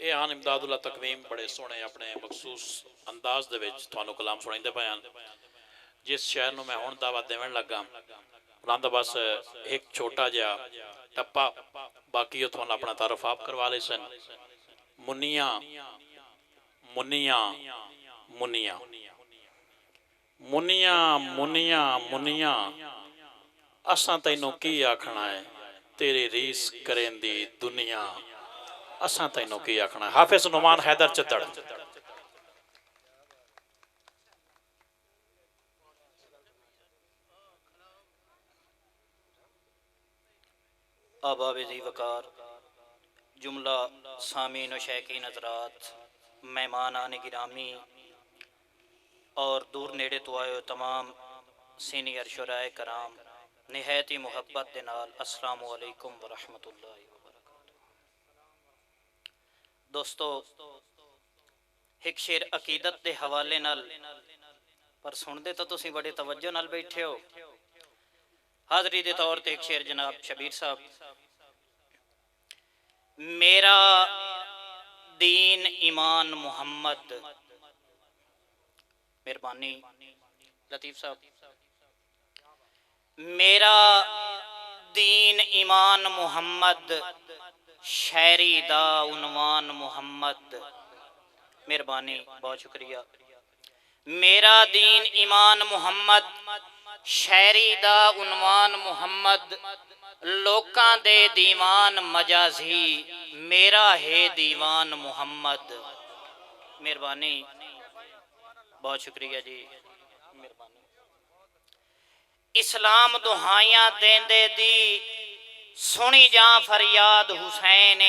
ਇਹ ਹਨ ਇਮਦਾਦੁੱਲਾ ਤਕਵੀਮ ਬੜੇ ਸੋਹਣੇ ਆਪਣੇ ਮਖਸੂਸ ਅੰਦਾਜ਼ ਦੇ ਵਿੱਚ ਤੁਹਾਨੂੰ ਕਲਾਮ ਸੁਣਾਉਂਦੇ ਪਏ ਹਨ। ਜਿਸ ਸ਼ਾਇਰ ਨੂੰ ਮੈਂ ਹੁਣ ਦਾਵਾ ਦੇਣ ਲੱਗਾ ਉਹਨਾਂ ਦਾ ਬਸ ਇੱਕ ਛੋਟਾ ਜਿਹਾ ਟੱਪਾ ਬਾਕੀ ਉਹ ਤੁਹਾਨੂੰ ਆਪਣਾ ਤਾਰਫ ਆਪ ਕਰਵਾ ਲਏ ਸਨ। ਮੁੰਨੀਆਂ ਮੁੰਨੀਆਂ ਮੁੰਨੀਆਂ ਮੁੰਨੀਆਂ ਮੁੰਨੀਆਂ ਮੁੰਨੀਆਂ असां तैनू की आखना है तेरी रीस करें दी दुनिया। असां तैनू की आखना है। हाफिज नुमान हैदर चद्दड़। आबाब ज़ी वकार जुमला सामीन व शैकीन हज़रात मेहमान आने गिरामी और दूर नेड़े तो आए तमाम सीनियर शुराए कराम निहायत ही मुहब्बत दे नाल अस्सलामु अलैकुम व रहमतुल्लाहि व बरकातुहू। दोस्तों एक शेर अकीदत के हवाले नाल पर सुनते तो तुसीं बड़े तवज्जो नाल बैठे हो। हाज़री के तौर पर एक शेर जनाब शबीर साहब। मेरा दीन ईमान मुहम्मद। मेहरबानी लतीफ़ साहब। मेरा दीन ईमान मुहम्मद शहरी दा उनवान मुहम्मद। मेहरबानी बहुत शुक्रिया। मेरा दीन ईमान मुहम्मद शहरी दा उनवान मुहम्मद लोकां दे दीवान मजाजी मेरा है दीवान मुहम्मद। मेहरबानी बहुत शुक्रिया जी। मेहरबानी। इस्लाम दुहाइयां देंदे दी सुनी जा फरियाद हुसैन।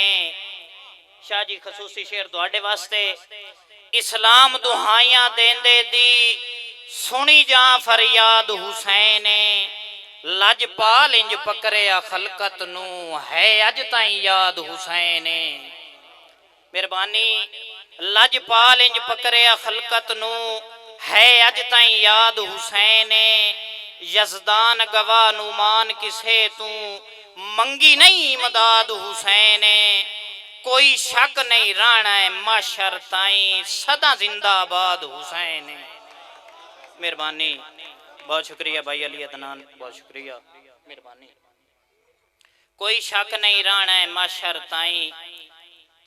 शाह जी खसूसी शेर तुहाडे वास्ते। इस्लाम दुहाइयां देंदे दी सुनी जा फरियाद हुसैन। लजपाल इंज पकड़िया खलकत नू है अज ताईं याद हुसैन। मेहरबानी। लजपाल इंज पकड़िया खलकत नू है अज ताईं याद हुसैन। यजदान गवाह नुमान किसे तू मंगी नहीं मदाद हुसैन। कोई शक नहीं राणा है माशर ताईं सदा जिंदाबाद हुसैन। मेहरबानी बहुत शुक्रिया भाई अली अदनान बहुत शुक्रिया। मेहरबानी। कोई शक नहीं राणा है माशर ताईं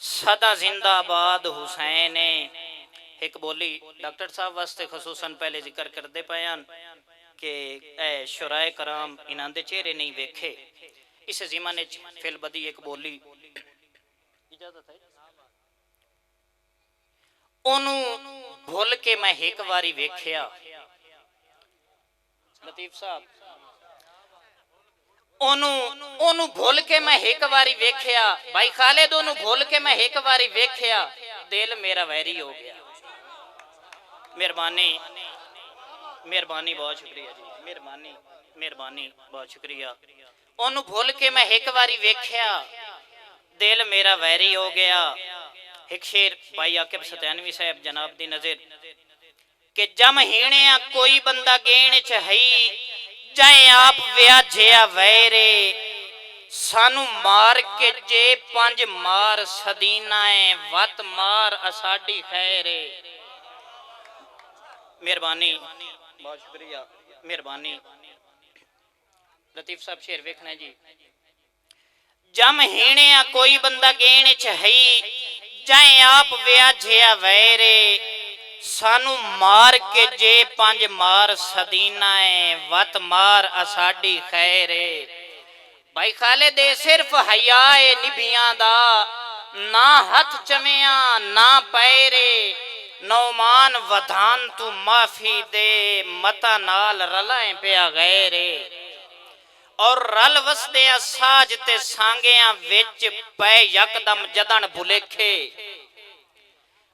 सदा जिंदाबाद हुसैन। एक बोली डॉक्टर साहब वास्ते खसूसन पहले जिक्र करते पे कि ए शुराए कराम इन्हां दे चेहरे नहीं वेखे इस ज़माने फिल बदी एक बोली इजाजत है ओनू भुल के मैं एक बारी वेख्या। लतीफ साहब ओनू भुल के मैं एक बारी वेख्या। भाई खालिद ओनू भुल के मैं एक बारी वेख्या दिल मेरा वैरी हो गया। मेहरबानी मेहरबानी बहुत शुक्रिया जी। मेहरबानी मेहरबानी बहुत शुक्रिया। ओनू भुल के मैं एक बारी वेख्या दिल मेरा वैरी हो गया। एक शेर भाई आकिब सत्यानवी साहब जनाब दी नजर कि जम हीणे कोई बंदा गेण च हई जाए आप व्याझिया वैरे सानू मार के जे पंज मार सदीना है वत मार असाडी खैरे। मेहरबानी बहुत शुक्रिया। मेहरबानी लतीफ साहब शेर वेखना जी। जम हीणे कोई बंदा गेण च हई जाए आप व्याझिया वैरे सानू मार के जे पंज मार सदीना है वत मार असाडी खैरे। भाई खालिद सिर्फ हयाए निभियां दा ना हथ चमिया ना पैरे नौमान वधान तू माफी दे मता नाल रलाए पिया गैरे। और रल वसदे साज ते सांगिया विच पै यकदम जदन भुलेखे।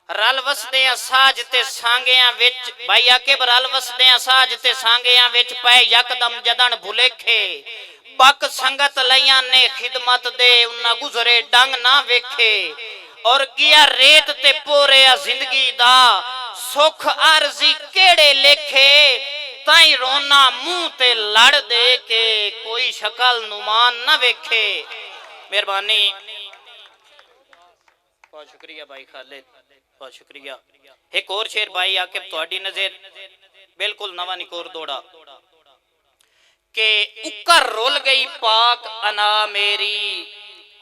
रल वसदे साज ते सांगिया विच भाई आकिब रल वसदे साज ते सांगिया विच पै यकदम जदन भुलेखे। बक संगत लइयां ने खिदमत दे उन्ना गुजरे डंग ना वेखे। और गिया रेत ते पोरे जिंदगी दा सुख अर्जी केड़े लेखे ताई रोना मुंह ते लड़ दे के कोई शकल नुमान न वेखे। मेहरबानी बहुत शुक्रिया भाई खालिद, बहुत शुक्रिया। एक और शेर भाई आके थोड़ी नजर बिल्कुल नवा निकोर दौड़ा के उकर रुल गई पाक अना मेरी,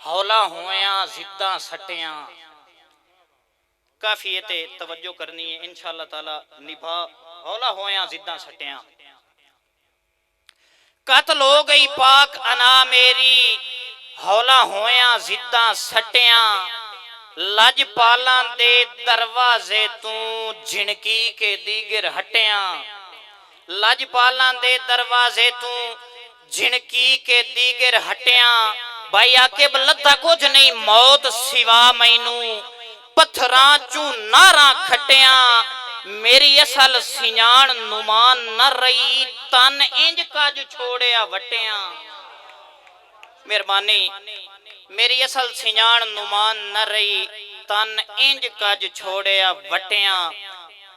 हौला होया जिद्दा सटिया। काफी ये ते तवज्जो करनी है इंशाअल्लाह ताला निभा। हौला होया जिद्दा सटिया, कत्ल हो गई पाक अना मेरी, हौला होया जिद्दा सटिया। लजपालां दे दरवाजे तू झिणकी के दीगर हटिया। लजपालां दे दरवाजे तू झिणकी के दीगर हटिया। भाई आके लद्दा कुछ नहीं मौत सिवा मैनू, पत्थरां चू नारा खटिया। मेरी असल सियाण नुमान न रही, तन इंज कज छोड़िया वटिया। मेहरबानी। मेरी असल सियाण नुमान न रही, तन इंज कज छोड़िया वटिया।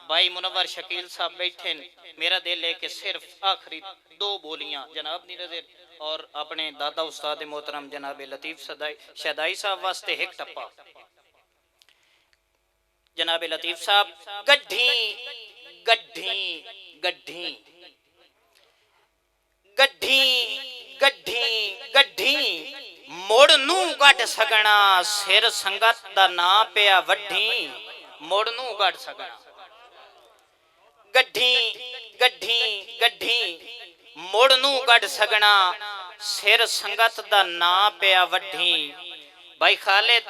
भाई मुनव्वर शकील साहब बैठे, मेरा दिल है कि सिर्फ आखिरी दो बोलियां जनाब दी नजर और अपने दादा उस्ताद मोहतरम जनाब लतीफ शदाई साहब वास्ते एक टप्पा। जनाब लतीफ साहब, गड्ढी गड्ढी गड्ढी गड्ढी गड्ढी गड्ढी मुड़ नू गढ़ सकना, सिर संगत दा ना पिया वड्ढी। मुड़ नू गढ़ सकना, गड्ढी गड्ढी गड्ढी मुड़ नू गढ़ सकना, सिर संगत दा ना पिया वड्ढी। भाई खालिद,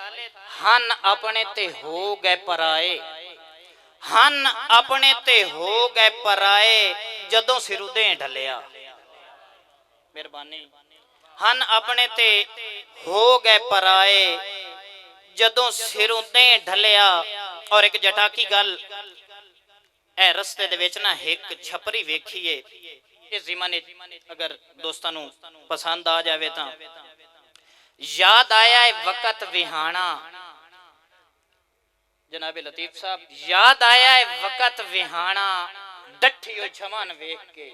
हन अपने ते हो गए पराए, हन अपने ते हो गए पराए, जदों सिरुदे ढलिया। मेहरबानी। हन अपने ते हो गए पराए, जदों सिरुदे ढलिया। और एक जटाकी गल ए रस्ते दे विच ना एक छपरी वेखीए, इस ज़माने अगर दोस्तां नू पसंद आ जावे तां याद आया है वक़्त विहाना। जनाब लतीफ साहब, याद आया है वक़्त विहाना, डठी हो छमान वेख के।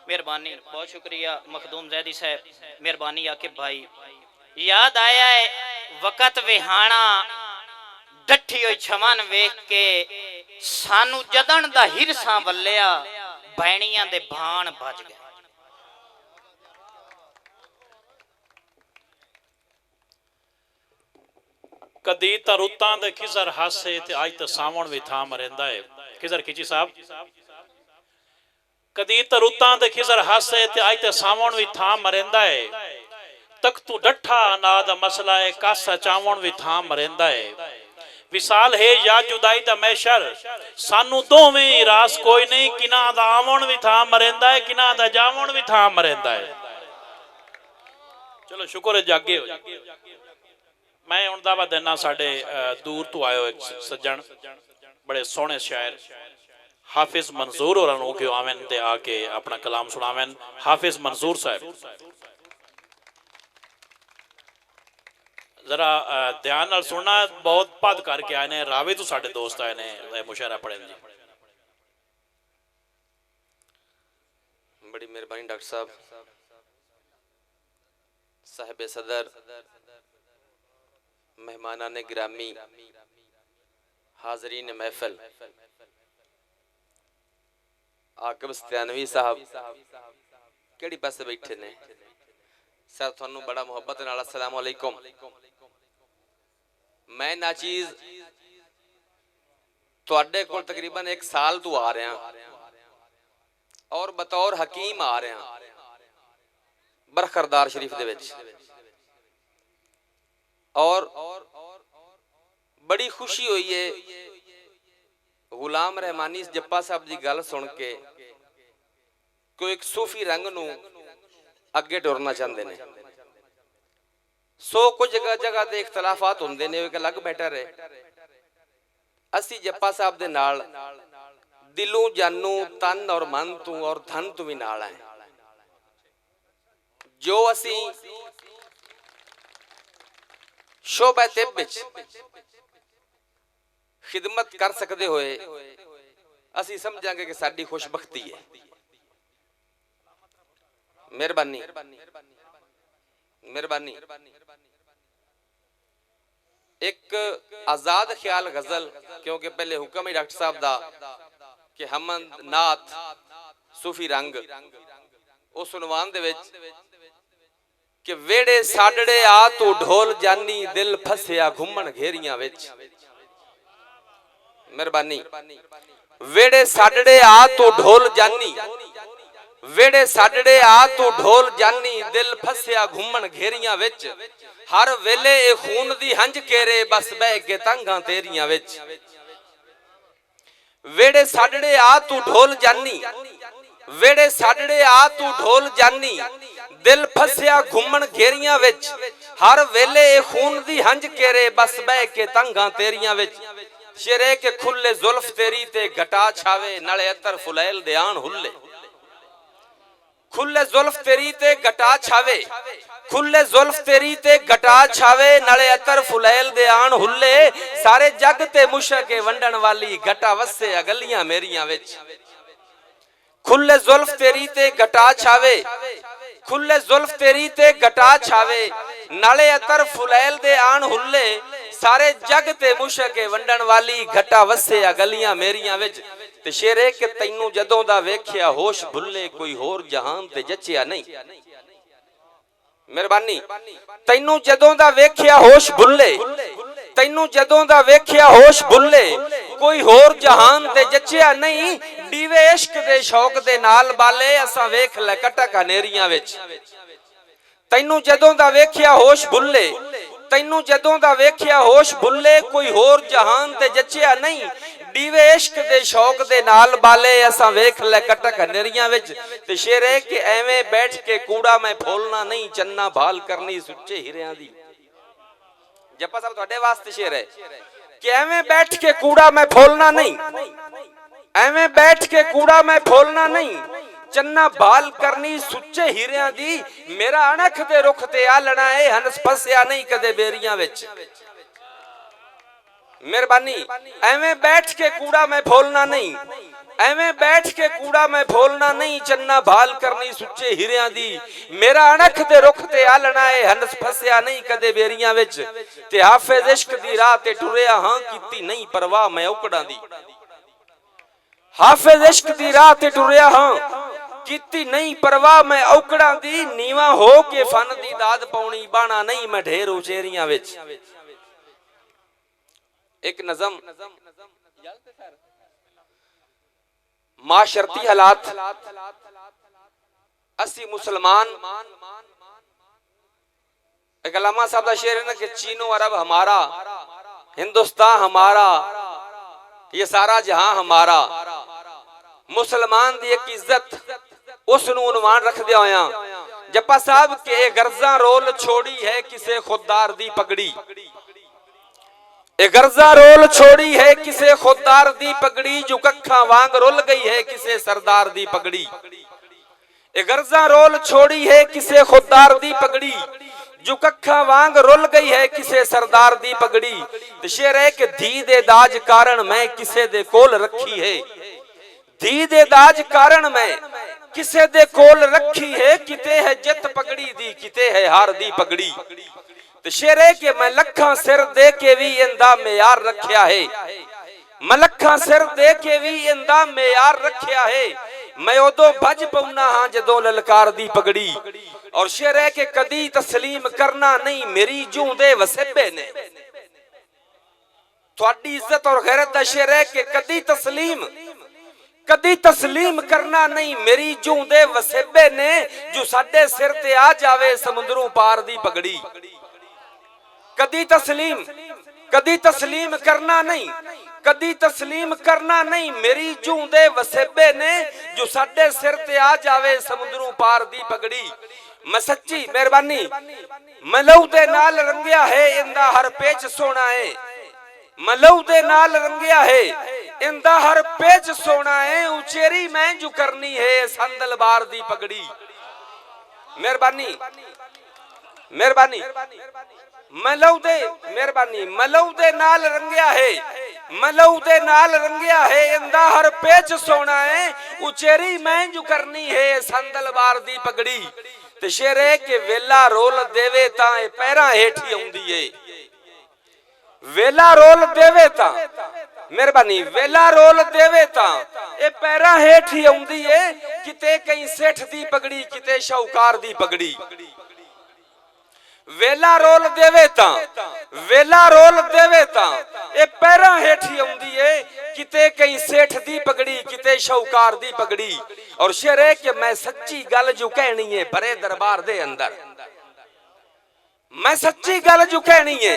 मेहरबानी, बहुत शुक्रिया मखदूम जैदी साहब, मेहरबानी आकिब भाई। याद आया है वक़्त विहाना, डठी हो छमान वेख के। सानू जदन दा हिरसा वल्लिया, भैणियां दे भाण भज गए। कदी तो रुतां दे खिजर हासे ते आज तो सावण भी था मरेंदा है। खिजर खिची साहब, कदी तो रुतां दे खिजर हासे ते आज तो सावण भी था मरेंदा है। तक तू डठा नाद मसला है, कासा चावण भी था मरेंदा है। विसाल है या जुदाई दा मैशर, सानू दोवें रास कोई नहीं, किना दा आवण भी था मरेंदा है, किना दा जावण भी था मरेंदा है। चलो शुक्र है जागे हो। मैं हुण दावा देना, साडे दूर तो आयो एक सज्जन, बड़े सोहने शायर हाफिज मंजूर होरां नूं कि आवेन ते आके अपना कलाम सुनावेन। हाफिज मंजूर साहब, जरा ध्यान नाल सुनना, बहुत पद करके आए ने, रावी तो साडे दोस्त आए ने मुशायरा पढ़न जी। बड़ी मेहरबानी डॉक्टर साहब, साहिब सदर, मेहमाना ने गिरामी, हाजरीन महफिल, आकिब सत्यानवी साहब केड़ी पासे बैठे ने, सर थानू बड़ा मुहब्बत नाल अस्सलाम वालेकुम। मैं नाचीज तुहाडे कोल तकरीबन 1 साल तो आ रहा और बतौर हकीम आ रहा बरखरदार शरीफ दे विच, और बड़ी खुशी हुई है गुलाम रहमानी जप्पा साहब की गल सुन के कोई एक सूफी रंग नू अगे टुरना चाहते हैं। सो कुछ जगह जगह ते इख्तलाफात होंदे ने, एक अलग मैटर है। असी जप्पा साहब दे नाल दिलों जानू तन और मन तू और धन तू भी नाल है। जो असी शोबा तिब विच खिदमत कर सकते होए असी समझांगे कि साडी खुशबख्ती है। मेहरबानी मेहरबानी। एक आजाद ख्याल गजल, क्योंकि पहले हुक्म ही डॉक्टर साहब दा कि हमद नाथ सूफी रंग, उस उनवान दे विच कि वेड़े साडड़े आ तू ढोल जानी, दिल फसिया घुमन घेरियां विच। मेहरबानी। वेड़े साडड़े आ तू ढोल जानी, वेड़े साडड़े आ तू ढोल जानी, दिल फसिया घुमन घेरियां विच। हर वेले ए खून दी हंज केरे, बस बह के तंगां तेरियां विच। वेड़े साडड़े आ तू ढोल जानी, वेड़े साडड़े आ तू ढोल जानी, दिल फसिया घुमन घेरियां विच। हर वेले ए खून दी हंज केरे, बस बह के तंगां तेरियां विच। शेरे के खुले जुल्फ तेरी ते घटा छावे, नाले अतर फुलैल दे आन हुल्ले। खुले जुल्फ तेरी ते घटा छावे, खुले जुल्फ तेरी ते घटा छावे, नाले अतर फुलैल दे आन हुल्ले। सारे जग ते मुशक वंडन वाली, घटा वसे अगलियां मेरियां विच। खुले जुल्फ तेरी ते घटा छावे, खुले जुल्फ तेरी ते घटा छावे, नाले अतर फुलैल दे आन हुल्ले। सारे जग ते मुशक वंडन वाली, घटा वसे अगलियां मेरियां विच। ते शेरे कि तैनू जदों दा वेख्या होश भुल्ले, कोई होर जहान ते जचिया नहीं। मेहरबानी। तैनू जदों दा वेख्या होश भुल्ले, तैनू जदों दा वेख्या होश भुल्ले, कोई होर जहान ते जचिया नहीं। डीवे इश्क दे शौक दे नाल बाले, असां वेख ले कटक हनेरियां विच। तैनू जदों दा वेख्या होश भुल्ले, तैनू जदों दा वेख्या होश भुल्ले, कोई होर जहान ते जचिया नहीं। डीवे इश्क दे शौक दे नाल बाले, असां वेख ले कटक हनेरियां विच। ते शेर है कि एवें बैठ के कूड़ा मैं फोलना नहीं, चन्ना भाल करनी सुच्चे हीरियां दी। जप्पा साहब तुहाडे वास्ते शेर है कि एवें बैठ के कूड़ा मैं फोलना नहीं, एवें बैठ के कूड़ा मैं फोलना नहीं, चन्ना भाल करनी सुच्चे हीरियां दी। मेरा अणख दे रुख ते आलना है, हंस फसिया नहीं कदे बेरियां विच। मेहरबानी। एवें बैठ के कूड़ा मैं फोलना नहीं, एवें बैठ के कूड़ा मैं फोलना नहीं, चन्ना भाल करनी सुच्चे हीरियां दी। मेरा अणख दे रुख ते आलना है, हंस फसिया नहीं कदे बेरियां विच। ते हाफिज इश्क दी राह ते टुरिया हां, कीती नहीं परवाह मैं औकड़ां दी। हाफिज इश्क दी राह ते टुरिया हां, कीती नहीं परवाह मैं औकड़ां दी। नीवा हो के फन दी दाद पाउणी, बाणा नहीं मैं ढेर उचेरियां विच। एक नज़म माशरती हालात, असी मुसलमान। एक अल्लामा साहब का शेर है ना कि चीनो अरब हमारा, हिंदुस्तान हमारा, ये सारा जहां हमारा। मुसलमान दी एक इज्जत उस नूं उनवान रख दिया होया। जप्पा साहब के गर्जा रोल छोड़ी है किसे खुददार दी पगड़ी, गर्जा रोल छोड़ी है किसे खुददार दी पगड़ी, जो कखा वांग रुल गई है किसे सरदार दी पगड़ी। गर्जा रोल छोड़ी है किसे खुददार दी पगड़ी, जो कखा वांग रुल गई है किसे सरदार दी पगड़ी। ते शेर है कि धी दे दाज कारण मैं किसे दे कोल रखी है, धी दे दाज कारण मैं किसे दे कोल रखी है। किते है जित पगड़ी दी, किते है हार दी पगड़ी। ते शेर है कि मैं लखा सिर दे के भी इंदा मेयार रखिया है, मैं लखा सिर दे के भी इंदा मेयार रखिया है। मैं उदों भज पौना हां जदों ललकार दी पगड़ी। और शेर है कि कदी तस्लीम करना नहीं मेरी जूं दे वसेबे ने। थोड़ी इज्जत और गैरत दा शेर है कि कदी तस्लीम करना नहीं मेरी जूं दे वसेबे ने, जो साडे सिर ते आ जावे समुद्रों पार दी पगड़ी। कदी तस्लीम करना नहीं, कदी तस्लीम करना नहीं मेरी जूं दे वसेबे ने, जो साडे सिर ते आ जावे समुद्रों पार दी पगड़ी। मैं सच्ची मेहरबानी, मैं लहू दे नाल रंगिया है इंदा हर पेच सोना है, मैं लहू दे नाल रंगिया है इंदा हर पेच सोना है। उचेरी मैं जो करनी है संदल बार दी पगड़ी। मेहरबानी मेहरबानी। मलऊ दे नाल रंगिया है, मलऊ दे नाल रंगिया है इंदा हर पेच सोना है। उचेरी मैं जो करनी है संदल बार दी पगड़ी। ते शेर है कि वेला रोल देवे तां पैरां हेठी आउंदी है, वेला रोल देवे ता मेहरबानी वेला रोल देवे ता ये पैरा हेठ ही आउंदी है किते कहीं सेठ दी पगड़ी किते शाहूकार दी पगड़ी वेला रोल देवे ता वेला रोल देवे ता ये पैरा हेठ ही आउंदी है किते कहीं सेठ दी पगड़ी किते शाहूकार दी पगड़ी। और शेर है कि मैं सच्ची गल जो कहनी है भरे दरबार दे अंदर, मैं सच्ची गल जो कहनी है,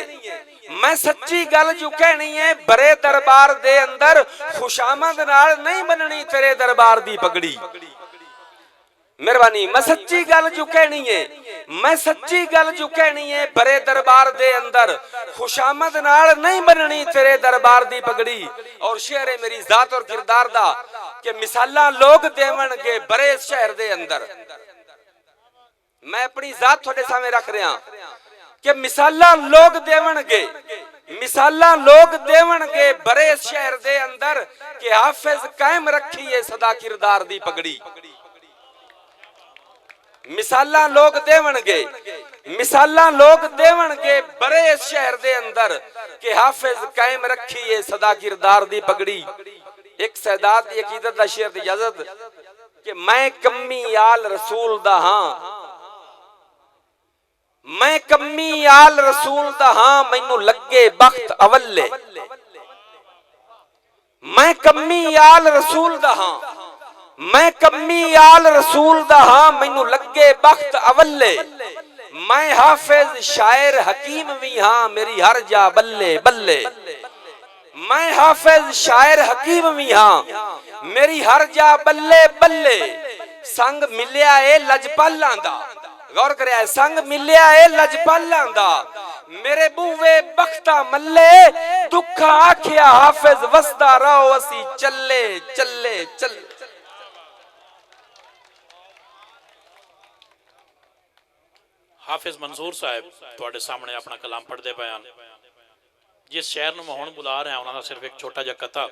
मैं सच्ची गल जो कहनी है भरे दरबार दे अंदर खुशामद नाल नहीं बननी तेरे दरबार दी पगड़ी। मेहरबानी मैं सच्ची गल जो कहनी है, मैं सच्ची गल जो कहनी है भरे दरबार दे अंदर खुशामद नाल नहीं बननी तेरे दरबार दी पगड़ी। और शेर है मेरी जात और किरदार दा कि मिसालां लोग देवणगे भरे शहर दे अंदर। मैं अपनी जात थोड़े सामने रख रहा कि मिसालां लोग देवणगे, मिसालां लोग देवणगे भरे शहर दे अंदर कि हाफिज कायम रखी है सदा किरदार दी पगड़ी। मिसालां लोग देवणगे, मिसालां लोग देवणगे भरे शहर दे अंदर कि हाफिज कायम रखी है सदा किरदार दी पगड़ी। एक सैदात दी अकीदत दा शेर दी इजाजत कि मैं कम्मी आल रसूल दा हां, मैं कम्मी आल रसूल दा हां मैनू लगे बख्त अवल्ले, मैं कम्मी आल रसूल दा हां, मैं कम्मी आल रसूल दा हां मैनू लगे बख्त अवल्ले। मैं हाफिज शायर हकीम भी हां मेरी हर जा बल्ले बल्ले। मैं हाफिज शायर हकीम भी हां मेरी हर जा बल्ले बल्ले। संग मिलिया ए लजपालां दा, गौर करिया संग मिलिया ए लजपालां दा मेरे बूवे बख्ता मल्ले। दुखा आखिया हाफिज वसदा रहो असी चले चले चले। हाफिज मंसूर साहब ਤੁਹਾਡੇ ਸਾਹਮਣੇ ਆਪਣਾ ਕਲਾਮ ਪੜ੍ਹਦੇ ਪਏ ਹਨ। जिस शहर ਨੂੰ ਮੈਂ ਹੁਣ ਬੁਲਾ ਰਿਹਾ ਉਹਨਾਂ ਦਾ ਸਿਰਫ ਇੱਕ ਛੋਟਾ ਜਿਹਾ ਕਥਾ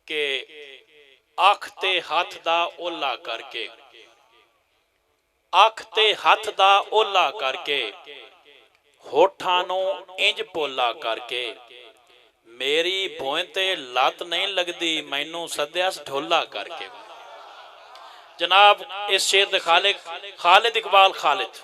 ਕਿ ਅੱਖ ਤੇ ਹੱਥ ਦਾ ਓਲਾ ਕਰਕੇ, ਅੱਖ ਤੇ ਹੱਥ ਦਾ ਓਲਾ ਕਰਕੇ ਹੋਠਾਂ ਨੂੰ ਇੰਜ ਪੋਲਾ ਕਰਕੇ ਮੇਰੀ ਭੋਂ ਤੇ ਲੱਤ ਨਹੀਂ ਲੱਗਦੀ ਮੈਨੂੰ ਸੱਦਿਆ ਢੋਲਾ ਕਰਕੇ। जनाब इस शेर दे खालिद इकबाल खालिद